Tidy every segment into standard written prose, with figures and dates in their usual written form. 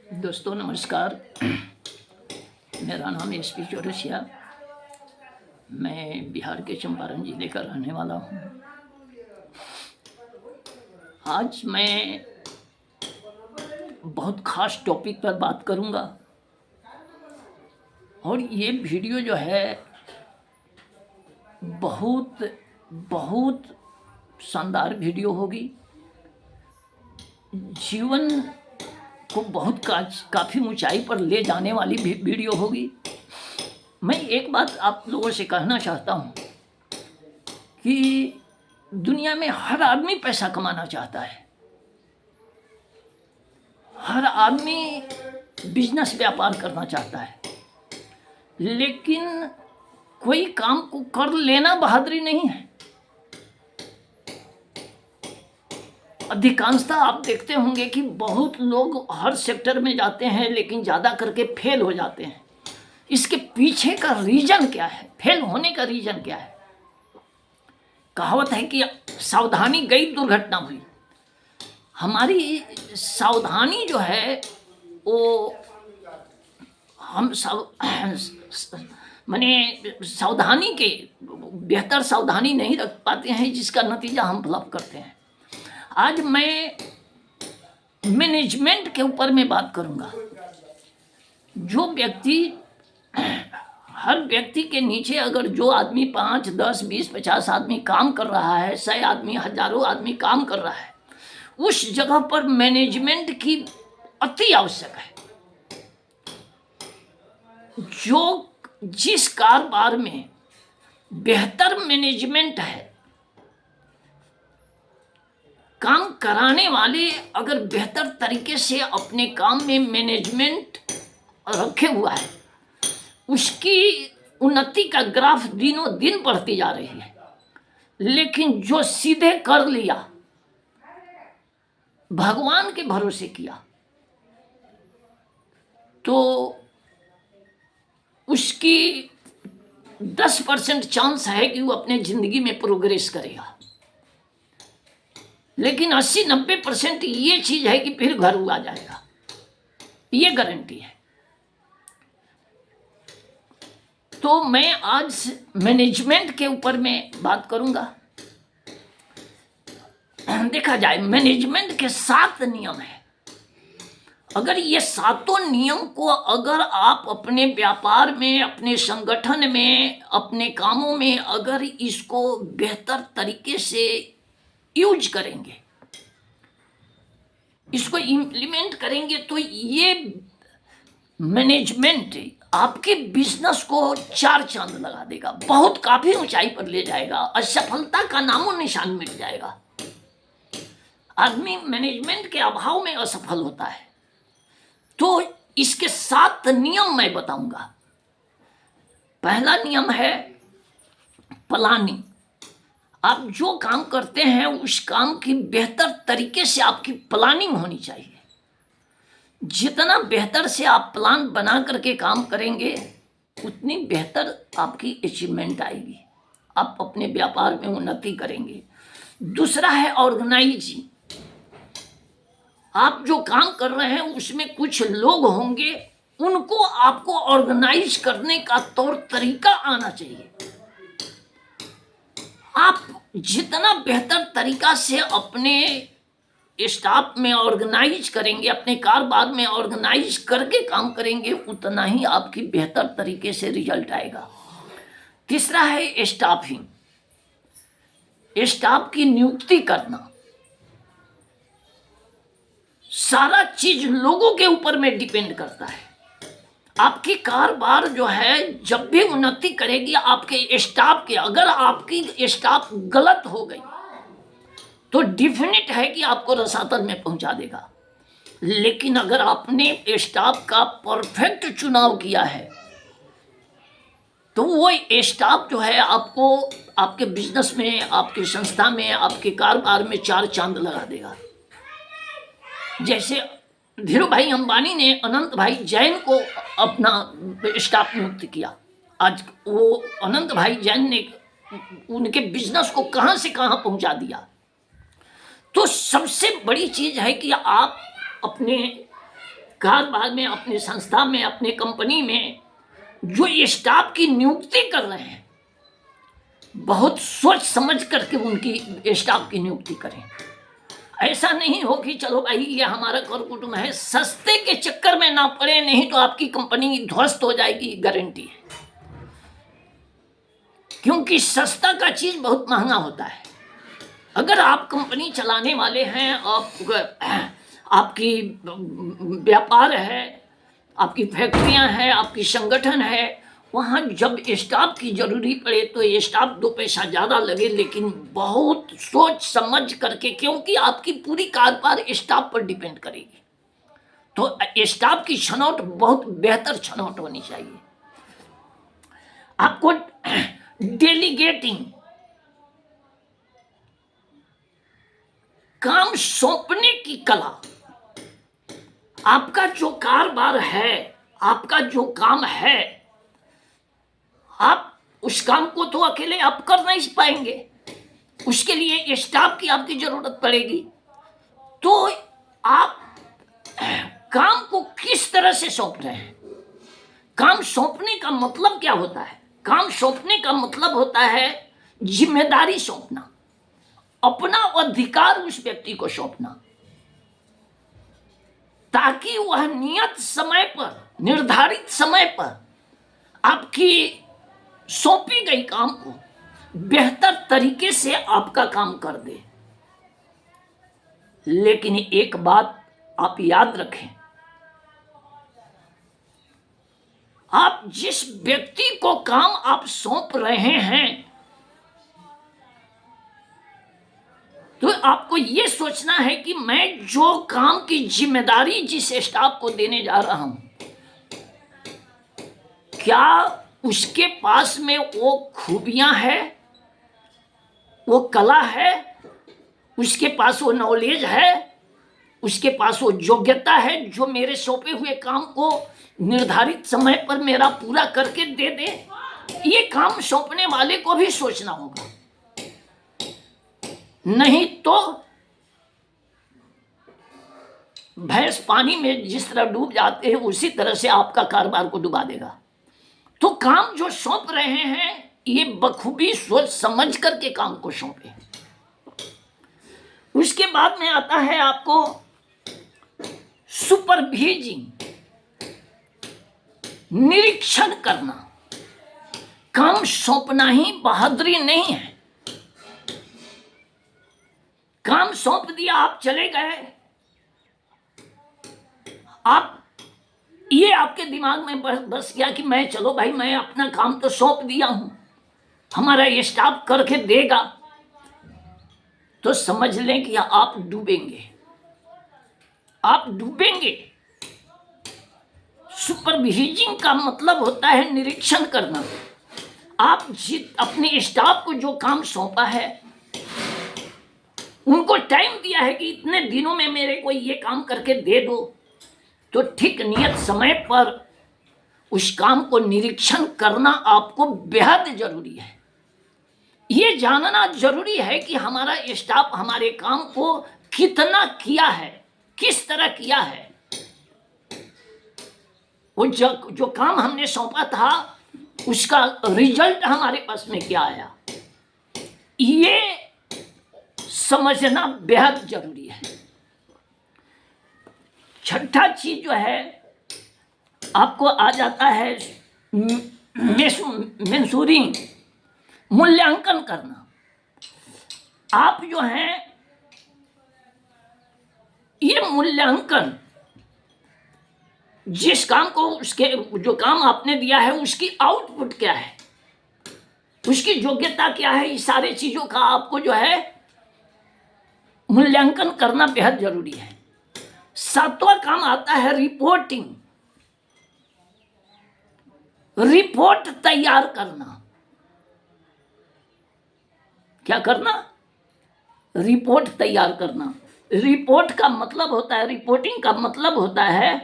दोस्तों नमस्कार। मेरा नाम एसपी चौरसिया। मैं बिहार के चंपारण जिले का रहने वाला हूँ। आज मैं बहुत ख़ास टॉपिक पर बात करूँगा और ये वीडियो जो है बहुत बहुत शानदार वीडियो होगी। जीवन को बहुत काफ़ी ऊंचाई पर ले जाने वाली वीडियो होगी। मैं एक बात आप लोगों से कहना चाहता हूँ कि दुनिया में हर आदमी पैसा कमाना चाहता है, हर आदमी बिजनेस व्यापार करना चाहता है, लेकिन कोई काम को कर लेना बहादुरी नहीं है। अधिकांशतः आप देखते होंगे कि बहुत लोग हर सेक्टर में जाते हैं लेकिन ज़्यादा करके फेल हो जाते हैं। इसके पीछे का रीजन क्या है? फेल होने का रीजन क्या है? कहावत है कि सावधानी गई दुर्घटना हुई। हमारी सावधानी जो है वो हम माने सावधानी के बेहतर सावधानी नहीं रख पाते हैं, जिसका नतीजा हम फ्लॉप करते हैं। आज मैं मैनेजमेंट के ऊपर में बात करूंगा। जो व्यक्ति, हर व्यक्ति के नीचे अगर जो आदमी 5, 10, 20, 50 आदमी काम कर रहा है, 100 आदमी, हजारों आदमी काम कर रहा है, उस जगह पर मैनेजमेंट की अति आवश्यक है। जो जिस कारोबार में बेहतर मैनेजमेंट है, काम कराने वाले अगर बेहतर तरीके से अपने काम में मैनेजमेंट रखे हुआ है, उसकी उन्नति का ग्राफ दिनों दिन बढ़ती जा रही है। लेकिन जो सीधे कर लिया, भगवान के भरोसे किया, तो उसकी 10% चांस है कि वो अपने जिंदगी में प्रोग्रेस करेगा, लेकिन 80-90% ये चीज है कि फिर घर उड़ा जाएगा। ये गारंटी है। तो मैं आज मैनेजमेंट के ऊपर में बात करूंगा। देखा जाए, मैनेजमेंट के 7 नियम है। अगर ये 7 नियम को अगर आप अपने व्यापार में, अपने संगठन में, अपने कामों में अगर इसको बेहतर तरीके से यूज करेंगे, इसको इम्प्लीमेंट करेंगे, तो ये मैनेजमेंट आपके बिजनेस को 4 चांद लगा देगा, बहुत काफी ऊंचाई पर ले जाएगा। असफलता का नामो निशान मिट जाएगा। आदमी मैनेजमेंट के अभाव में असफल होता है। तो इसके 7 नियम मैं बताऊंगा। पहला नियम है प्लानिंग। आप जो काम करते हैं उस काम की बेहतर तरीके से आपकी प्लानिंग होनी चाहिए। जितना बेहतर से आप प्लान बना करके काम करेंगे, उतनी बेहतर आपकी अचीवमेंट आएगी, आप अपने व्यापार में उन्नति करेंगे। दूसरा है ऑर्गेनाइजिंग। आप जो काम कर रहे हैं उसमें कुछ लोग होंगे, उनको आपको ऑर्गेनाइज करने का तौर तरीका आना चाहिए। आप जितना बेहतर तरीका से अपने स्टाफ में ऑर्गेनाइज करेंगे, अपने कारोबार में ऑर्गेनाइज करके काम करेंगे, उतना ही आपकी बेहतर तरीके से रिजल्ट आएगा। तीसरा है स्टाफिंग। स्टाफ की नियुक्ति करना। सारा चीज लोगों के ऊपर में डिपेंड करता है। आपकी कारोबार जो है जब भी उन्नति करेगी, आपके स्टाफ के, अगर आपकी स्टाफ गलत हो गई तो डेफिनेट है कि आपको रसातल में पहुंचा देगा। लेकिन अगर आपने स्टाफ का परफेक्ट चुनाव किया है, तो वो स्टाफ जो है आपको आपके बिजनेस में, आपकी संस्था में, आपके कारोबार में 4 चांद लगा देगा। जैसे धीरू भाई अंबानी ने अनंत भाई जैन को अपना स्टाफ नियुक्त किया। आज वो अनंत भाई जैन ने उनके बिजनेस को कहां से कहां पहुंचा दिया। तो सबसे बड़ी चीज है कि आप अपने कारोबार में, अपनी संस्था में, अपनी कंपनी में जो स्टाफ की नियुक्ति कर रहे हैं, बहुत सोच समझ करके उनकी स्टाफ की नियुक्ति करें। ऐसा नहीं हो कि चलो भाई ये हमारा कर कुटुंब है, सस्ते के चक्कर में ना पड़े, नहीं तो आपकी कंपनी ध्वस्त हो जाएगी, गारंटी है। क्योंकि सस्ता का चीज बहुत महंगा होता है। अगर आप कंपनी चलाने वाले हैं, आपकी व्यापार है, आपकी फैक्ट्रियां हैं, आपकी संगठन है, वहाँ जब स्टाफ की जरूरी पड़े तो ये स्टाफ 2 पैसा ज़्यादा लगे, लेकिन बहुत सोच समझ करके, क्योंकि आपकी पूरी कारोबार स्टाफ पर डिपेंड करेगी। तो स्टाफ की छनौट बहुत बेहतर छनौट होनी चाहिए। आपको डेलीगेटिंग, काम सौंपने की कला, आपका जो कारोबार है, आपका जो काम है, आप उस काम को तो अकेले आप कर नहीं पाएंगे, उसके लिए स्टाफ की आपकी जरूरत पड़ेगी। तो आप काम को किस तरह से सौंप रहे हैं? काम सौंपने का मतलब क्या होता है? काम सौंपने का मतलब होता है जिम्मेदारी सौंपना, अपना अधिकार उस व्यक्ति को सौंपना, ताकि वह नियत समय पर, निर्धारित समय पर आपकी सौंपी गई काम को बेहतर तरीके से आपका काम कर दे। लेकिन एक बात आप याद रखें, आप जिस व्यक्ति को काम आप सौंप रहे हैं, तो आपको यह सोचना है कि मैं जो काम की जिम्मेदारी जिस स्टाफ को देने जा रहा हूं, क्या उसके पास में वो खूबियां है, वो कला है, उसके पास वो नॉलेज है, उसके पास वो योग्यता है जो मेरे सौंपे हुए काम को निर्धारित समय पर मेरा पूरा करके दे दे। ये काम सौंपने वाले को भी सोचना होगा, नहीं तो भैंस पानी में जिस तरह डूब जाते हैं उसी तरह से आपका कारोबार को डुबा देगा। तो काम जो सौंप रहे हैं ये बखूबी सोच समझ करके काम को सौंपे। उसके बाद में आता है आपको सुपरवाइजिंग, निरीक्षण करना। काम सौंपना ही बहादुरी नहीं है। काम सौंप दिया, आप चले गए, आप ये आपके दिमाग में बस गया कि मैं, चलो भाई मैं अपना काम तो सौंप दिया हूं, हमारा ये स्टाफ करके देगा, तो समझ लें कि आप डूबेंगे, आप डूबेंगे। सुपरवाइजिंग का मतलब होता है निरीक्षण करना। आप अपने स्टाफ को जो काम सौंपा है, उनको टाइम दिया है कि इतने दिनों में मेरे को ये काम करके दे दो, तो ठीक नियत समय पर उस काम को निरीक्षण करना आपको बेहद जरूरी है। ये जानना जरूरी है कि हमारा स्टाफ हमारे काम को कितना किया है, किस तरह किया है, वो जो काम हमने सौंपा था उसका रिजल्ट हमारे पास में क्या आया, ये समझना बेहद जरूरी है। छठा चीज जो है आपको आ जाता है मेंसूरिंग, मूल्यांकन करना। आप जो है ये मूल्यांकन, जिस काम को, उसके जो काम आपने दिया है उसकी आउटपुट क्या है, उसकी योग्यता क्या है, इस सारे चीजों का आपको जो है मूल्यांकन करना बेहद जरूरी है। सातवां काम आता है रिपोर्टिंग, रिपोर्ट तैयार करना। क्या करना? रिपोर्ट तैयार करना। रिपोर्ट का मतलब होता है, रिपोर्टिंग का मतलब होता है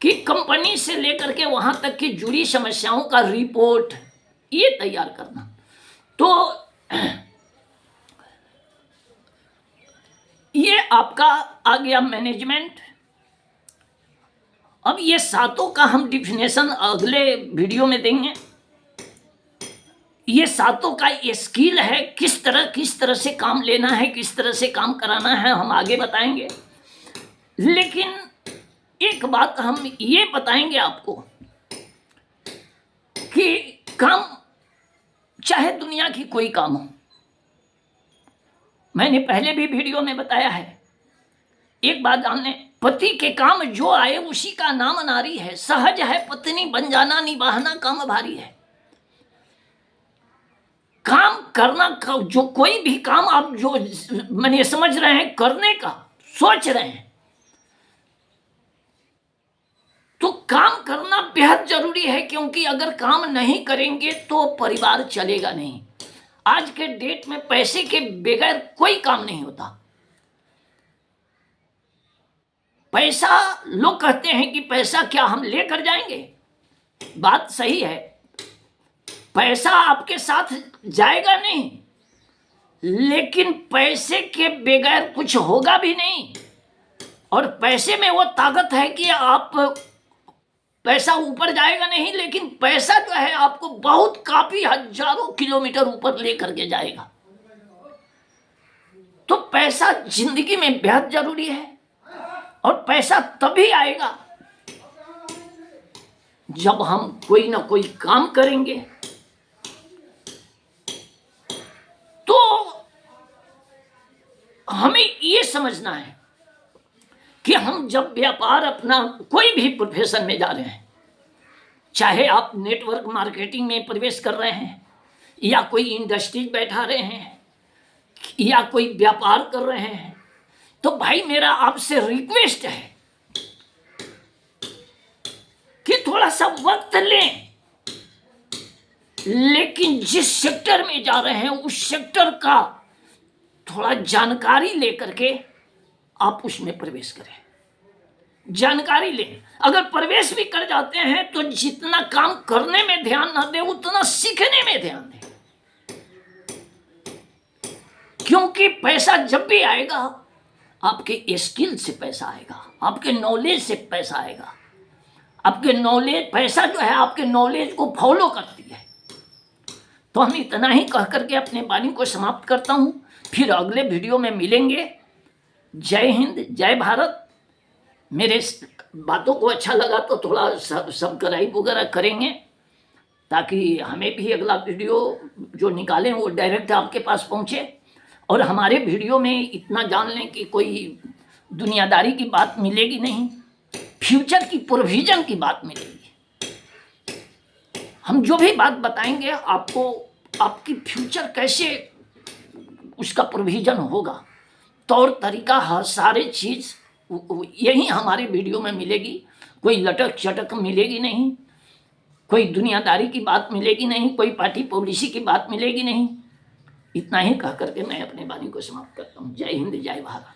कि कंपनी से लेकर के वहां तक की जुड़ी समस्याओं का रिपोर्ट ये तैयार करना। तो ये आपका आ गया मैनेजमेंट। अब ये सातों का हम डिफिनेशन अगले वीडियो में देंगे। ये सातों का स्किल है, किस तरह से काम लेना है, किस तरह से काम कराना है, हम आगे बताएंगे। लेकिन एक बात हम ये बताएंगे आपको कि काम चाहे दुनिया की कोई काम हो, मैंने पहले भी वीडियो में बताया है, एक बात जान लें, पति के काम जो आए उसी का नाम नारी है। सहज है पत्नी बन जाना, निभाना काम भारी है। काम करना का जो कोई भी काम आप जो मैंने समझ रहे हैं, करने का सोच रहे हैं, तो काम करना बेहद जरूरी है। क्योंकि अगर काम नहीं करेंगे तो परिवार चलेगा नहीं। आज के डेट में पैसे के बगैर कोई काम नहीं होता। पैसा, लोग कहते हैं कि पैसा क्या हम लेकर जाएंगे, बात सही है, पैसा आपके साथ जाएगा नहीं, लेकिन पैसे के बगैर कुछ होगा भी नहीं। और पैसे में वो ताकत है कि आप, पैसा ऊपर जाएगा नहीं, लेकिन पैसा जो है आपको बहुत काफी हजारों किलोमीटर ऊपर लेकर के जाएगा। तो पैसा जिंदगी में बेहद जरूरी है। और पैसा तभी आएगा जब हम कोई ना कोई काम करेंगे। तो हमें ये समझना है कि हम जब व्यापार, अपना कोई भी प्रोफेशन में जा रहे हैं, चाहे आप नेटवर्क मार्केटिंग में प्रवेश कर रहे हैं, या कोई इंडस्ट्री बैठा रहे हैं, या कोई व्यापार कर रहे हैं, तो भाई मेरा आपसे रिक्वेस्ट है कि थोड़ा सा वक्त लें, लेकिन जिस सेक्टर में जा रहे हैं उस सेक्टर का थोड़ा जानकारी लेकर के आप उसमें प्रवेश करें। जानकारी लें। अगर प्रवेश भी कर जाते हैं तो जितना काम करने में ध्यान न दें, उतना सीखने में ध्यान दें। क्योंकि पैसा जब भी आएगा, आपके स्किल से पैसा आएगा, आपके नॉलेज से पैसा आएगा। आपके नॉलेज, पैसा जो है आपके नॉलेज को फॉलो करती है। तो हम इतना ही कह करके अपने वाणी को समाप्त करता हूं। फिर अगले वीडियो में मिलेंगे। जय हिंद, जय भारत। मेरे बातों को अच्छा लगा तो थोड़ा सब्सक्राइब वगैरह करेंगे, ताकि हमें भी अगला वीडियो जो निकालें वो डायरेक्ट आपके पास पहुंचे। और हमारे वीडियो में इतना जान लें कि कोई दुनियादारी की बात मिलेगी नहीं, फ्यूचर की प्रोविजन की बात मिलेगी। हम जो भी बात बताएंगे आपको, आपकी फ्यूचर कैसे उसका प्रोविजन होगा, तौर तरीका, हर सारे चीज़ यही हमारे वीडियो में मिलेगी। कोई लटक चटक मिलेगी नहीं, कोई दुनियादारी की बात मिलेगी नहीं, कोई पार्टी पॉलिसी की बात मिलेगी नहीं। इतना ही कह करके मैं अपने वाणी को समाप्त करता हूँ। जय हिंद, जय भारत।